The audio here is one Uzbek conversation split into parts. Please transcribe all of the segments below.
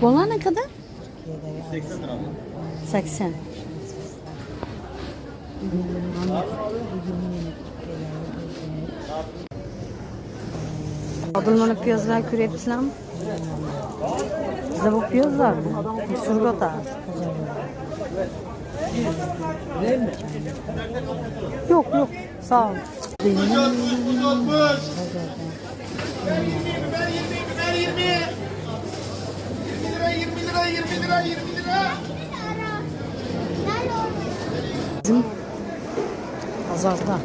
Bola ne kadar? Türkiye'de 80 lira. 80. Odilmani piyozlar ko'ryapsizlarmi? Bizda bu piyozlar surg'ota. Yok yok, sağ ol. 30 30. Bizim pazarda.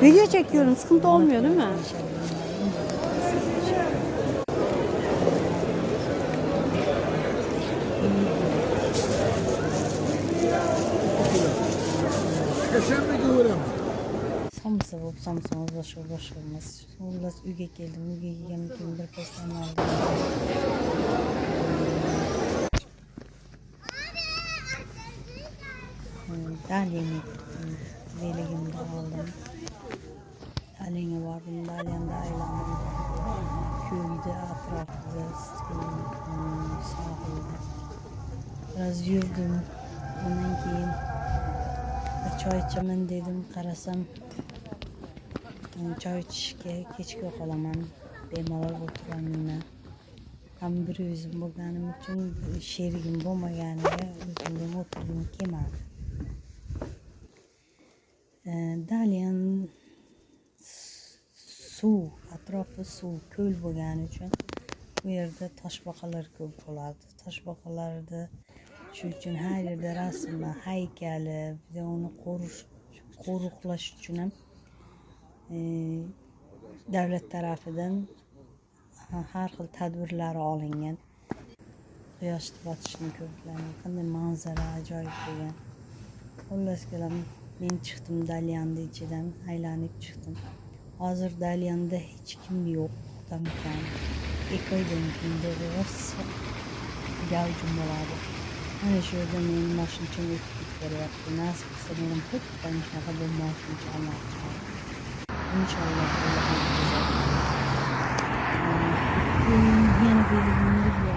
Video çekiyorum, sıkıntı olmuyor değil mi? Samsa bu samsa boşalmaz. Ondan uyga keldim. Uyga kelgandan keyin bir pastan aldım. Dalya'yı veligimde aldım. Dalya'ya vardım. Dalya'da aylandım. Köyde, etrafında, sahilde. Biraz yürüdüm. Ondan keyin bir çay içemen dedim. Qarasam çay içishga kechga qolaman. Bemalol o'tiraman. Ham bir o'zim bo'lganim uchun sherigim bo'lmaganiga o'zimga o'tirgim kelmadi. Dalyan suv, atrofi suv, ko'l bo'lgani uchun bu yerda toshbaqalar ko'p bo'ladi. Toshbaqalarda shu uchun har yerda rasmi, haykali, bir uni qo'riqlash uchun ham davlat tarafidan har xil tadbirlar olingan. Quyosh botishini ko'rganman. Qanday manzara ajoyib bo'lgan. Xullas kelam men chiqdim Dalyanning ichidan, aylanib chiqdim. Hozir Dalyanda hech kim yo'q, odam kam. 2 oydan keyin rosa gavjum bo'ladi. Mana shu yerda men mashinacham o'tib ketyapti. Nasib qilsa mening xuddi shunaqa bir mashinacha olmoqchiman. İnşallah. Yana bir